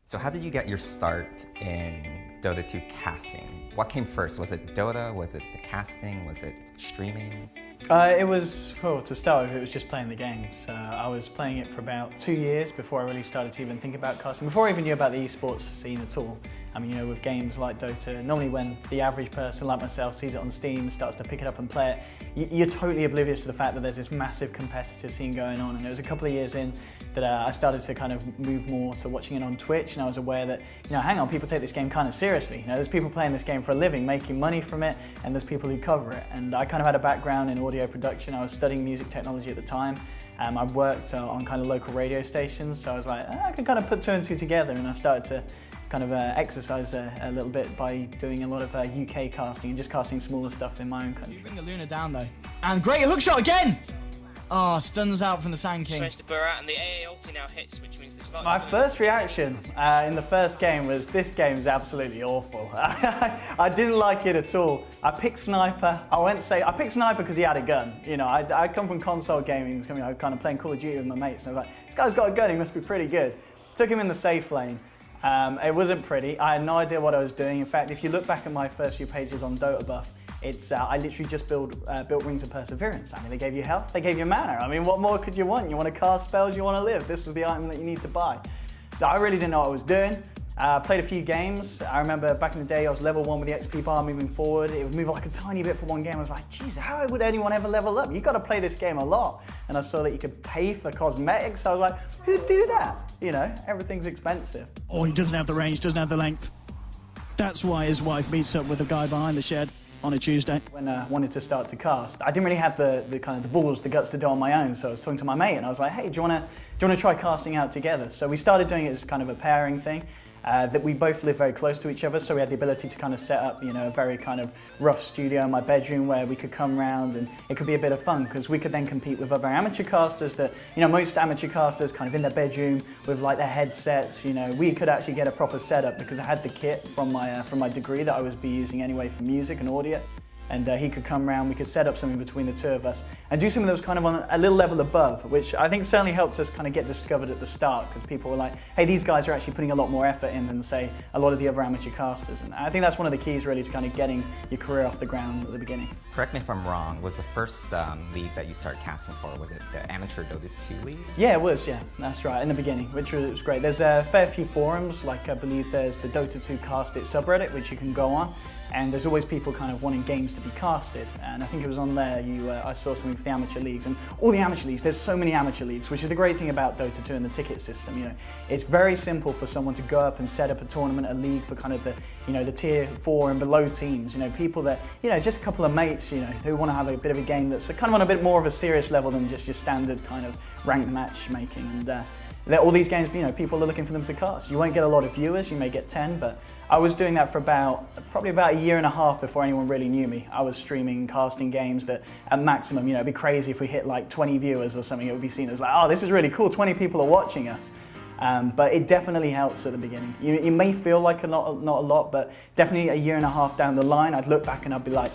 So how did you get your start in Dota 2 casting? What came first? Was it Dota? Was it the casting? Was it streaming? It was, well, to start with, it was just playing the games. I was playing it for about 2 years before I really started to even think about casting, before I even knew about the esports scene at all. I mean, you know, with games like Dota, normally when the average person like myself sees it on Steam, starts to pick it up and play it, you're totally oblivious to the fact that there's this massive competitive scene going on. And it was a couple of years in that I started to kind of move more to watching it on Twitch, and I was aware that, you know, hang on, people take this game kind of seriously. You know, there's people playing this game for a living, making money from it, and there's people who cover it. And I kind of had a background in audio production. I was studying music technology at the time. I worked on kind of local radio stations, so I was like, I can kind of put two and two together, and I started to kind of exercise a little bit by doing a lot of UK casting and just casting smaller stuff in my own country. You bring the Luna down though. And great hook shot again! Oh, stuns out from the Sand King. Strange to burr out, and the AA ulti now hits, which means the slot. My first reaction in the first game was, this game's absolutely awful. I didn't like it at all. I picked Sniper. I picked Sniper because he had a gun. You know, I come from console gaming, you know, kind of playing Call of Duty with my mates, and I was like, this guy's got a gun, he must be pretty good. Took him in the safe lane. It wasn't pretty. I had no idea what I was doing. In fact, if you look back at my first few pages on Dota Buff, it's I literally just built Rings of Perseverance. I mean, they gave you health, they gave you mana. I mean, what more could you want? You want to cast spells, you want to live. This was the item that you need to buy. So I really didn't know what I was doing. Played a few games. I remember back in the day I was level 1 with the XP bar moving forward. It would move like a tiny bit for one game. I was like, geez, how would anyone ever level up? You've got to play this game a lot. And I saw that you could pay for cosmetics. I was like, who'd do that? You know, everything's expensive. Oh, he doesn't have the range, doesn't have the length. That's why his wife meets up with a guy behind the shed on a Tuesday. When I wanted to start to cast, I didn't really have the kind of the balls, the guts to do it on my own. So I was talking to my mate and I was like, hey, do you want to try casting out together? So we started doing it as kind of a pairing thing. That we both live very close to each other, so we had the ability to kind of set up, you know, a very kind of rough studio in my bedroom where we could come round and it could be a bit of fun because we could then compete with other amateur casters that, you know, most amateur casters kind of in their bedroom with like their headsets, you know, we could actually get a proper setup because I had the kit from my degree that I was using anyway for music and audio. And he could come round, we could set up something between the two of us and do something that was kind of on a little level above, which I think certainly helped us kind of get discovered at the start because people were like, hey, these guys are actually putting a lot more effort in than, say, a lot of the other amateur casters. And I think that's one of the keys really to kind of getting your career off the ground at the beginning. Correct me if I'm wrong, was the first league that you started casting for, was it the Amateur Dota 2 league? Yeah, it was, yeah, that's right, in the beginning, which was great. There's a fair few forums, like I believe there's the Dota 2 Cast It subreddit, which you can go on. And there's always people kind of wanting games to be casted. And I think it was on there I saw something for the amateur leagues. And all the amateur leagues, there's so many amateur leagues, which is the great thing about Dota 2 and the ticket system. You know, it's very simple for someone to go up and set up a tournament, a league for kind of the, you know, the tier 4 and below teams. You know, people that, you know, just a couple of mates, you know, who want to have a bit of a game that's kind of on a bit more of a serious level than just your standard kind of ranked matchmaking. And all these games, you know, people are looking for them to cast. You won't get a lot of viewers, you may get 10, but I was doing that for probably about a year and a half before anyone really knew me. I was streaming, casting games that at maximum, you know, it'd be crazy if we hit like 20 viewers or something. It would be seen as like, oh, this is really cool, 20 people are watching us. But it definitely helps at the beginning. You may feel like not a lot, but definitely a year and a half down the line, I'd look back and I'd be like,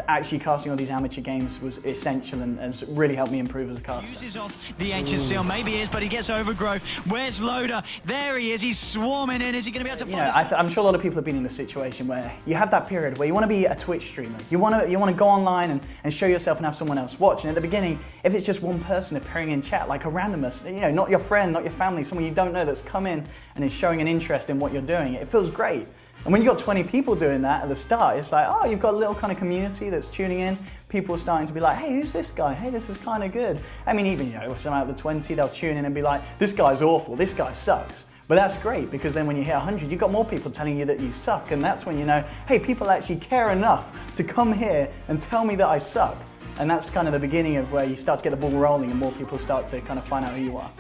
actually casting all these amateur games was essential and really helped me improve as a caster. Uses off the ancient seal, maybe he is, but he gets overgrowth. Where's Loader? There he is, he's swarming in. Is he going to be able to find I'm sure a lot of people have been in this situation where you have that period where you want to be a Twitch streamer. You want to go online and show yourself and have someone else watch. And at the beginning, if it's just one person appearing in chat, like a randomness, you know, not your friend, not your family, someone you don't know that's come in and is showing an interest in what you're doing, it feels great. And when you've got 20 people doing that at the start, it's like, oh, you've got a little kind of community that's tuning in. People are starting to be like, hey, who's this guy? Hey, this is kind of good. I mean, even, you know, some out of the 20, they'll tune in and be like, this guy's awful, this guy sucks. But that's great because then when you hit 100, you've got more people telling you that you suck. And that's when you know, hey, people actually care enough to come here and tell me that I suck. And that's kind of the beginning of where you start to get the ball rolling and more people start to kind of find out who you are.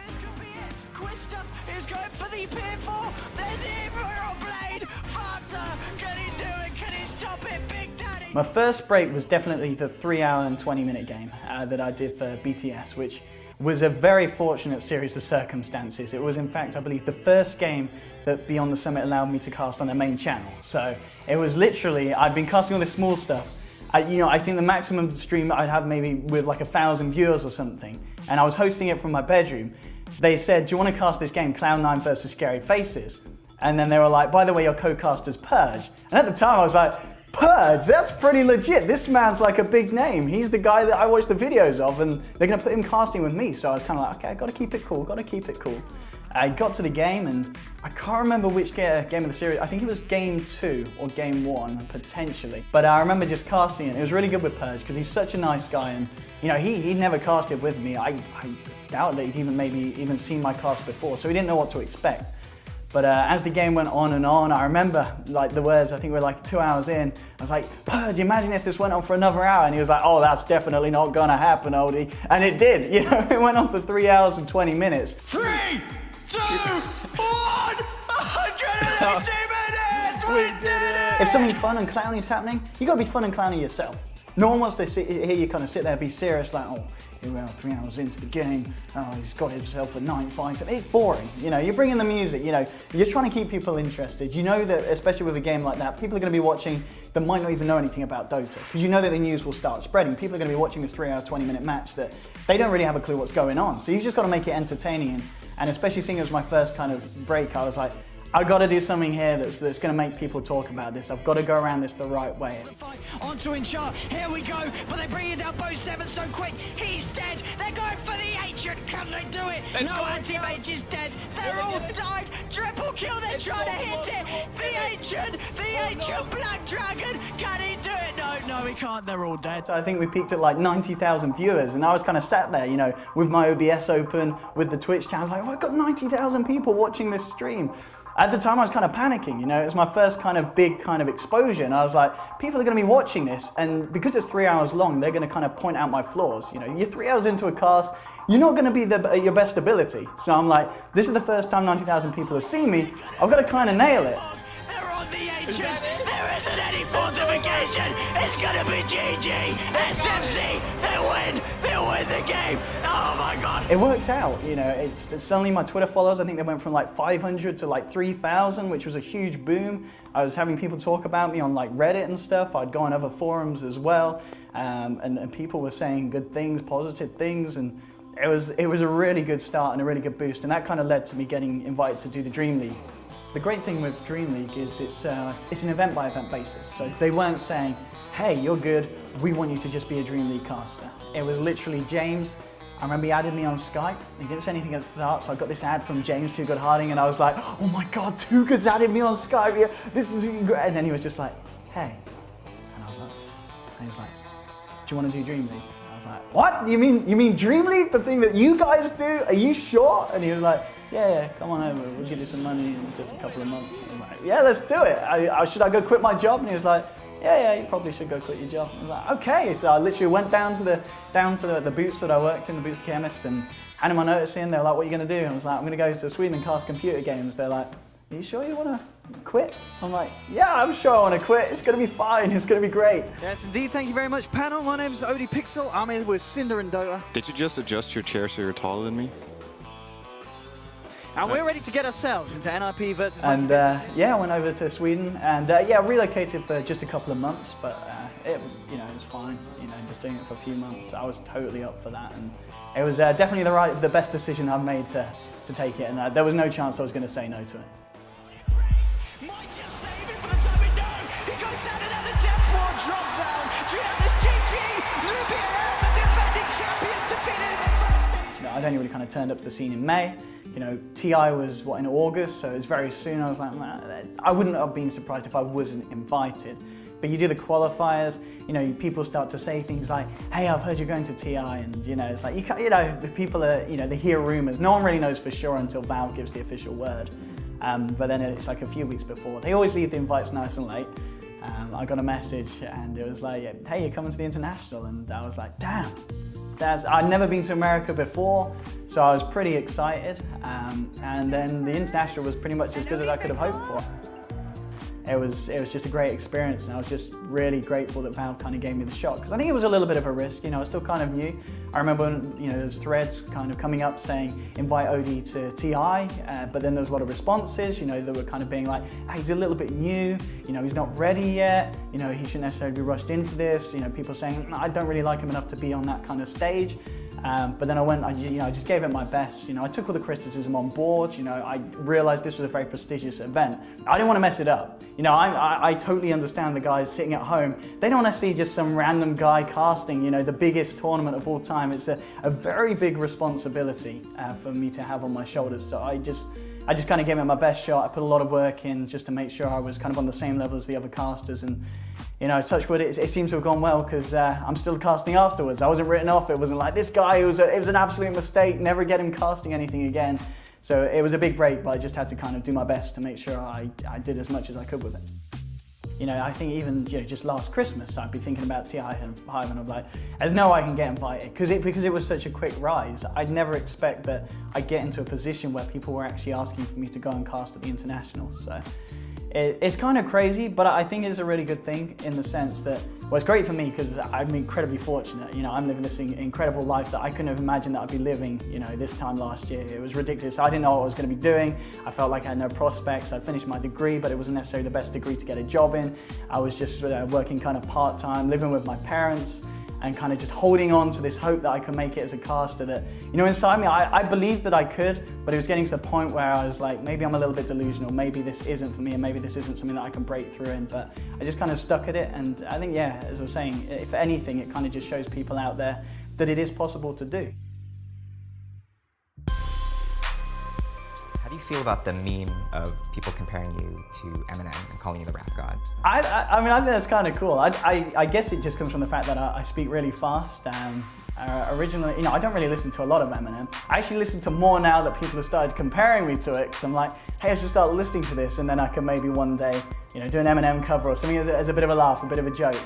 My first break was definitely the 3-hour and 20-minute game that I did for BTS, which was a very fortunate series of circumstances. It was, in fact, I believe, the first game that Beyond the Summit allowed me to cast on their main channel. So it was literally, I'd been casting all this small stuff. I think the maximum stream I'd have maybe with like 1,000 viewers or something, and I was hosting it from my bedroom. They said, do you want to cast this game, Cloud9 versus Scary Faces? And then they were like, by the way, your co-caster's Purge. And at the time I was like, Purge? That's pretty legit. This man's like a big name. He's the guy that I watch the videos of, and they're gonna put him casting with me. So I was kind of like, okay, I gotta keep it cool, gotta keep it cool. I got to the game, and I can't remember which game of the series. I think it was game 2 or game 1, potentially. But I remember just casting it. It was really good with Purge, because he's such a nice guy, and you know, he'd never casted with me. I doubt that he'd even seen my cast before, so he didn't know what to expect. But as the game went on and on, I remember like the words, I think we were like 2 hours in, I was like, Purge, imagine if this went on for another hour. And he was like, oh, that's definitely not gonna happen, Odie. And it did, you know, it went on for 3 hours and 20 minutes. 3, 2, 1, 180 minutes! We did it! If something fun and clowny is happening, you gotta be fun and clowny yourself. No one wants to hear you kind of sit there and be serious like, oh, here we are 3 hours into the game, oh, he's got himself a 9 fight. It's boring, you know, you're bringing the music, you know, you're trying to keep people interested. You know that, especially with a game like that, people are gonna be watching that might not even know anything about Dota, because you know that the news will start spreading. People are gonna be watching this 3 hour, 20-minute match that they don't really have a clue what's going on. So you've just gotta make it entertaining, and especially seeing it was my first kind of break, I was like, I've got to do something here that's going to make people talk about this. I've got to go around this the right way. On to Inchar, here we go, but they bring it down both 7 so quick. He's dead, they're going for the ancient, can they do it? No, anti-mage is dead, they're all died. Triple kill, they're trying to hit it. The ancient Black Dragon, can he do it? No, he can't, they're all dead. So I think we peaked at like 90,000 viewers, and I was kind of sat there, you know, with my OBS open, with the Twitch channel, I was like, oh, I've got 90,000 people watching this stream. At the time I was kind of panicking, you know, it was my first kind of big kind of exposure, and I was like, people are going to be watching this, and because it's 3 hours long, they're going to kind of point out my flaws. You know, you're 3 hours into a cast, you're not going to be your best ability. So I'm like, this is the first time 90,000 people have seen me, I've got to kind of nail it. They're on the ancients, there isn't any fortification, it's going to be GG, SFC, they'll win the game, oh my god. It worked out, you know, it's suddenly my Twitter followers, I think they went from like 500 to like 3,000, which was a huge boom. I was having people talk about me on like Reddit and stuff, I'd go on other forums as well, and people were saying good things, positive things, and it was a really good start and a really good boost, and that kind of led to me getting invited to do the Dream League. The great thing with Dream League is it's an event-by-event basis. So they weren't saying, hey, you're good, we want you to just be a Dream League caster. It was literally James. I remember he added me on Skype. He didn't say anything at the start, so I got this ad from James Too Good Harding, and I was like, oh my God, Too Good's added me on Skype. Yeah, this is great. And then he was just like, hey. And I was like, and he was like, do you want to do Dream League? And I was like, what? You mean Dream League? The thing that you guys do? Are you sure? And he was like, yeah, come on over, we'll give you some money, and it's just a couple of months. And I was like, yeah, let's do it. Should I go quit my job? And he was like, yeah, you probably should go quit your job. And I was like, okay. So I literally went down to the boots that I worked in, the boots chemist, and handed my notice in. They were like, what are you going to do? And I was like, I'm going to go to Sweden and cast computer games. They're like, are you sure you want to quit? I'm like, yeah, I'm sure I want to quit. It's going to be fine. It's going to be great. Yes, indeed. Thank you very much, panel. My name's ODPixel. I'm here with Cinder and Dota. Did you just adjust your chair so you're taller than me? And we're ready to get ourselves into NIP versus... And yeah, I went over to Sweden, and yeah, relocated for just a couple of months, but it was fine. You know, just doing it for a few months, I was totally up for that, and it was definitely the best decision I've made to take it, and there was no chance I was going to say no to it. Might just save it for the time we know. He goes down another Death Ward drop down. Trias is GG. Nubia out, the defending champions defeated in the first stage. You know, I'd only really kind of turned up to the scene in May. You know, TI was in August, so it was very soon. I was like, nah, I wouldn't have been surprised if I wasn't invited. But you do the qualifiers, you know, people start to say things like, hey, I've heard you're going to TI, and you know, it's like, the people are, you know, they hear rumors. No one really knows for sure until Valve gives the official word. But then it's like a few weeks before. They always leave the invites nice and late. I got a message, and it was like, hey, you're coming to the International, and I was like, damn. I'd never been to America before, so I was pretty excited, and then the International was pretty much as good as I could have hoped for. It was just a great experience, and I was just really grateful that Valve kind of gave me the shot, because I think it was a little bit of a risk. You know, I was still kind of new. I remember when, you know, there's threads kind of coming up saying invite OD to TI, but then there was a lot of responses, you know, that were kind of being like, hey, he's a little bit new, you know, he's not ready yet, you know, he shouldn't necessarily be rushed into this, you know, people saying, I don't really like him enough to be on that kind of stage. But then I just gave it my best. I took all the criticism on board. I realized this was a very prestigious event. I didn't want to mess it up. I totally understand the guys sitting at home. They don't want to see just some random guy casting, the biggest tournament of all time. It's a very big responsibility for me to have on my shoulders. So I just kind of gave it my best shot. I put a lot of work in just to make sure I was kind of on the same level as the other casters. And touch wood, it seems to have gone well because I'm still casting afterwards. I wasn't written off. It wasn't like this guy. It was an absolute mistake. Never get him casting anything again. So it was a big break, but I just had to kind of do my best to make sure I did as much as I could with it. I think even just last Christmas, I'd be thinking about Heiden. I'm like, there's no way I can get invited because it was such a quick rise. I'd never expect that I'd get into a position where people were actually asking for me to go and cast at the international. So it's kind of crazy, but I think it's a really good thing in the sense that, well, it's great for me because I'm incredibly fortunate. I'm living this incredible life that I couldn't have imagined that I'd be living, this time last year. It was ridiculous. I didn't know what I was going to be doing. I felt like I had no prospects. I'd finished my degree, but it wasn't necessarily the best degree to get a job in. I was just working kind of part-time, living with my parents, and kind of just holding on to this hope that I could make it as a caster that, inside me, I believed that I could, but it was getting to the point where I was like, maybe I'm a little bit delusional, maybe this isn't for me, and maybe this isn't something that I can break through in, but I just kind of stuck at it, and I think, yeah, as I was saying, if anything, it kind of just shows people out there that it is possible to do. How do you feel about the meme of people comparing you to Eminem and calling you the rap god? I mean, I think that's kind of cool. I guess it just comes from the fact that I speak really fast. Originally, I don't really listen to a lot of Eminem. I actually listen to more now that people have started comparing me to it, because I'm like, hey, I should start listening to this, and then I can maybe one day, do an Eminem cover or something as a bit of a laugh, a bit of a joke.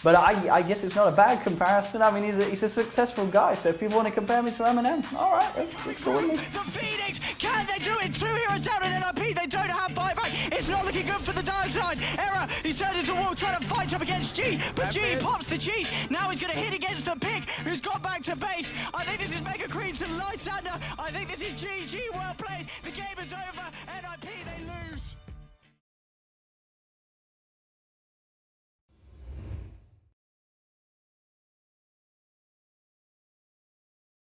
But I guess it's not a bad comparison. I mean, he's a successful guy, so if people want to compare me to Eminem, all right, that's cool with me. The Phoenix, can they do it? 2 heroes down in NIP, they don't have buyback. It's not looking good for the dire side. Error, he's turned into a wall, trying to fight up against G, but G pops the cheese. Now he's going to hit against the pig, who's got back to base. I think this is Mega Creeps and Lysander. I think this is GG, well played. The game is over, NIP.